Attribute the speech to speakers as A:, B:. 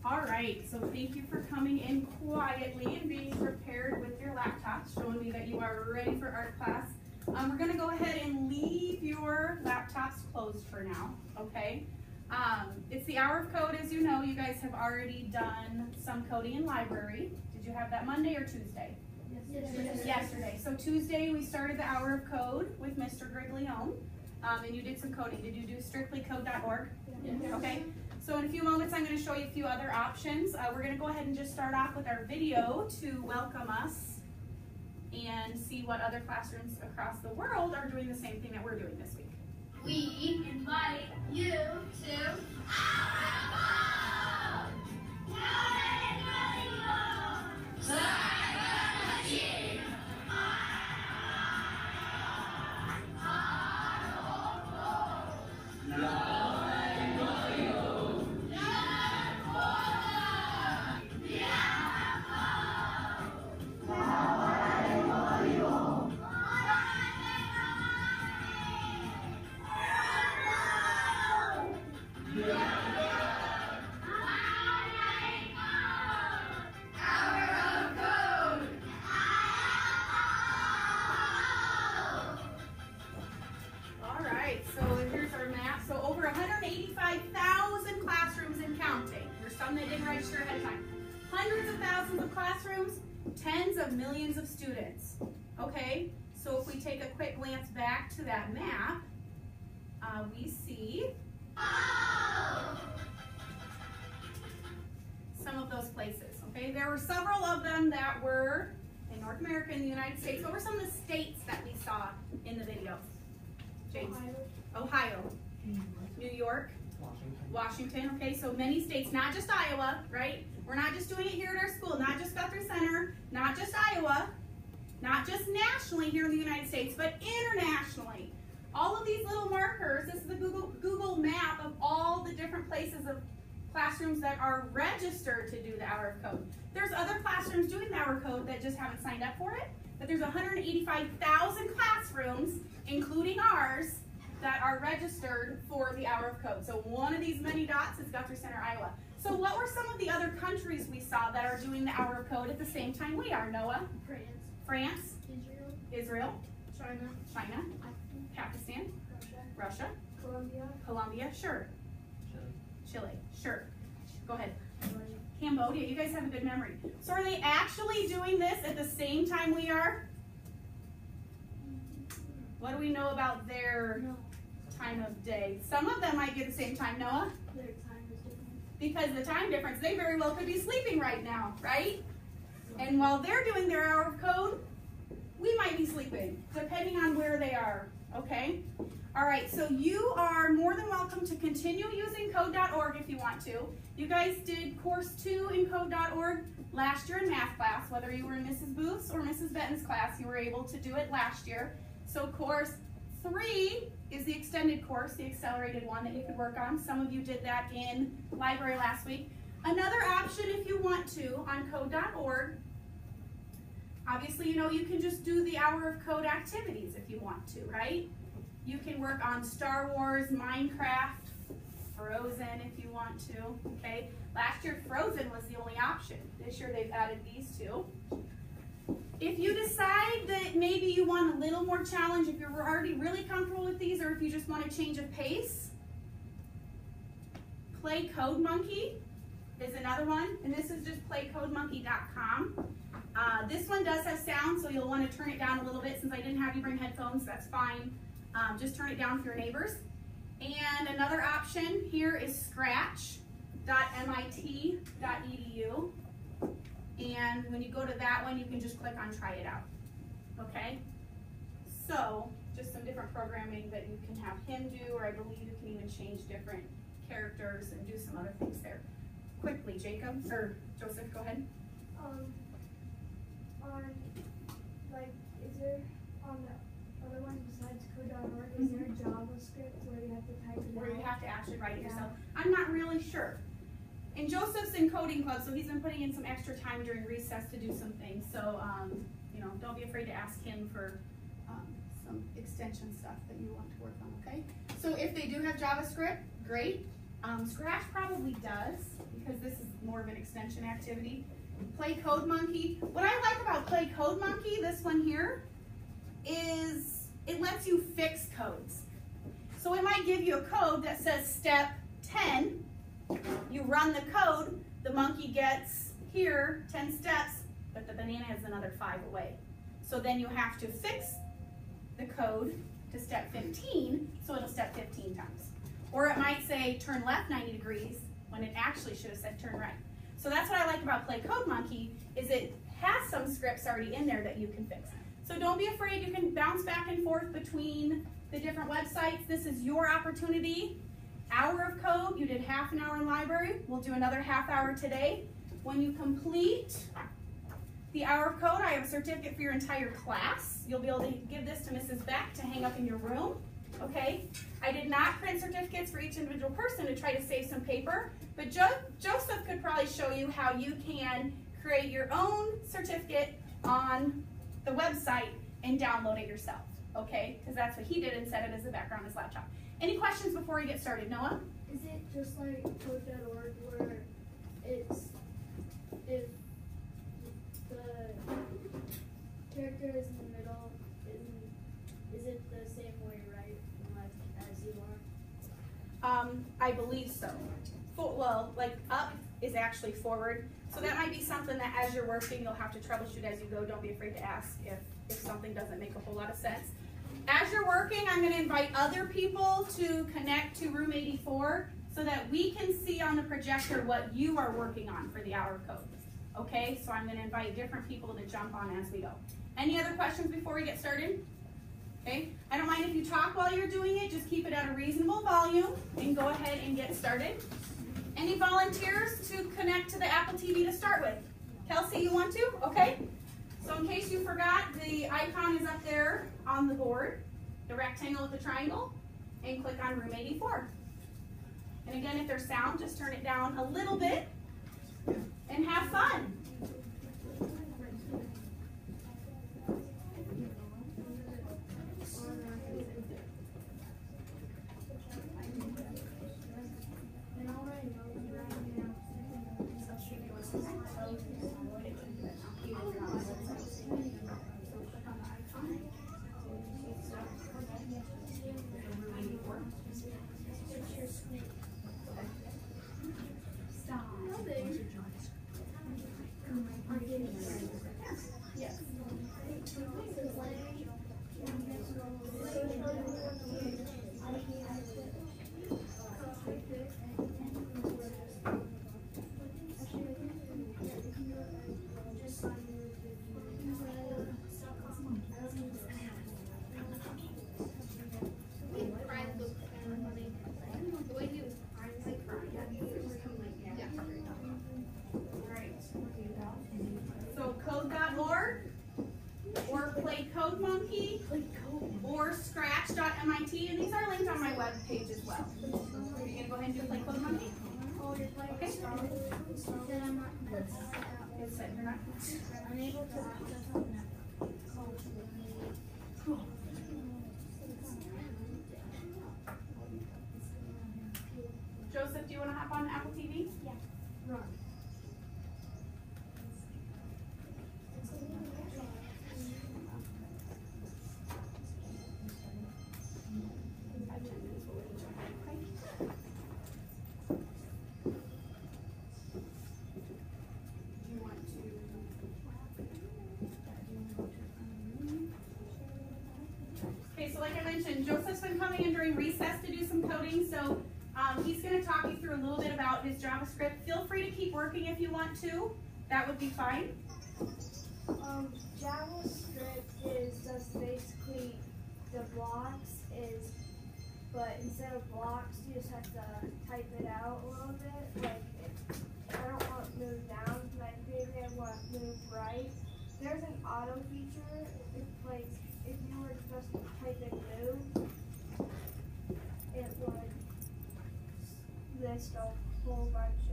A: All right, so thank you for coming in quietly and being prepared with your laptops, showing me that you are ready for art class. We're going to go ahead and leave your laptops closed for now, okay? It's the hour of code, as you know. You guys have already done some coding in library. Did you have that Monday or Tuesday? Yesterday. So Tuesday we started the hour of code with Mr. Griglione, and you did some coding. Did you do strictly code.org?
B: Yes.
A: Okay. So in a few moments I'm going to show you a few other options. We're going to go ahead and just start off with our video to welcome us and see what other classrooms across the world are doing the same thing that we're doing this week.
B: We invite you to our
A: register ahead of time. Hundreds of thousands of classrooms, tens of millions of students. Okay, so if we take a quick glance back to that map, we see some of those places. Okay, there were several of them that were in North America and the United States. What were some of the states that we saw in the video? James? Ohio. New York. Washington, okay, so many states, not just Iowa, right? We're not just doing it here at our school, not just Guthrie Center, not just Iowa, not just nationally here in the United States, but internationally. All of these little markers, this is the Google map of all the different places of classrooms that are registered to do the hour of code. There's other classrooms doing the hour of code that just haven't signed up for it, but there's 185,000 classrooms, including ours, that are registered for the hour of code. So one of these many dots is Guthrie Center, Iowa. So what were some of the other countries we saw that are doing the hour of code at the same time we are, Noah? France. Israel. China. Pakistan. Russia. Colombia. Sure. Chile. Sure. Go ahead. Cambodia. You guys have a good memory. So are they actually doing this at the same time we are? What do we know about their time of day? Some of them might be at the same time, Noah?
B: Their time is different.
A: Because of the time difference, they very well could be sleeping right now, right? And while they're doing their hour of code, we might be sleeping, depending on where they are, okay? All right, so you are more than welcome to continue using code.org if you want to. You guys did course 2 in code.org last year in math class. Whether you were in Mrs. Booth's or Mrs. Benton's class, you were able to do it last year. So course 3 is the extended course, the accelerated one that you could work on. Some of you did that in library last week. Another option if you want to on code.org, obviously you know you can just do the hour of code activities if you want to, right? You can work on Star Wars, Minecraft, Frozen if you want to, okay? Last year Frozen was the only option. This year they've added these two. If you decide that maybe you want a little more challenge, if you're already really comfortable with these, or if you just want a change of pace, Play Code Monkey is another one, and this is just playcodemonkey.com. This one does have sound, so you'll want to turn it down a little bit. Since I didn't have you bring headphones, that's fine. Just turn it down for your neighbors. And another option here is scratch.mit.edu. And when you go to that one, you can just click on try it out, okay? So, just some different programming that you can have him do, or I believe you can even change different characters and do some other things there. Quickly, Jacob, or Joseph, go ahead.
C: Is there, on the other ones besides code.org, is there a JavaScript where you have to type it out?
A: Where you have to actually write it yourself? I'm not really sure. And Joseph's in coding club, so he's been putting in some extra time during recess to do some things. So, you know, don't be afraid to ask him for some extension stuff that you want to work on, okay? So if they do have JavaScript, great. Scratch probably does, because this is more of an extension activity. Play Code Monkey. What I like about Play Code Monkey, this one here, is it lets you fix codes. So it might give you a code that says step 10. You run the code, the monkey gets here 10 steps, but the banana is another 5 away. So then you have to fix the code to step 15, so it'll step 15 times. Or it might say turn left 90 degrees when it actually should have said turn right. So that's what I like about Play Code Monkey, is it has some scripts already in there that you can fix. So don't be afraid, you can bounce back and forth between the different websites. This is your opportunity. Hour of code, you did half an hour in library. We'll do another half hour today. When you complete the hour of code, I have a certificate for your entire class. You'll be able to give this to Mrs. Beck to hang up in your room, okay? I did not print certificates for each individual person to try to save some paper, but Joseph could probably show you how you can create your own certificate on the website and download it yourself, okay? Because that's what he did and set it as a background on his laptop. Any questions before we get started, Noah?
C: Is it just like code.org where it's, if the character is in the middle, is it the same way, right, as you are?
A: I believe so. Well, like up is actually forward. So that might be something that as you're working, you'll have to troubleshoot as you go. Don't be afraid to ask if something doesn't make a whole lot of sense. As you're working, I'm going to invite other people to connect to Room 84 so that we can see on the projector what you are working on for the hour of code. Okay, so I'm going to invite different people to jump on as we go. Any other questions before we get started? Okay, I don't mind if you talk while you're doing it, just keep it at a reasonable volume and go ahead and get started. Any volunteers to connect to the Apple TV to start with? Kelsey, you want to? Okay. So in case you forgot, the icon is up there on the board, the rectangle with the triangle, and click on Room 84. And again, if there's sound, just turn it down a little bit and have fun. Or Scratch.mit, and these are linked on my web page as well. Are you going to go ahead and do Play Code Monkey? Okay. It said you're not unable to access. Joseph, do you want to hop on Apple TV?
C: Yeah. Run.
A: Joseph's been coming in during recess to do some coding, so he's going to talk you through a little bit about his JavaScript. Feel free to keep working if you want to. That would be fine.
C: JavaScript is just basically the blocks but instead of blocks, you just have to type it out a little bit. Like, I don't want to move down, but maybe I want to move right. There's an auto feature, if you were just to type in move, it would list a whole bunch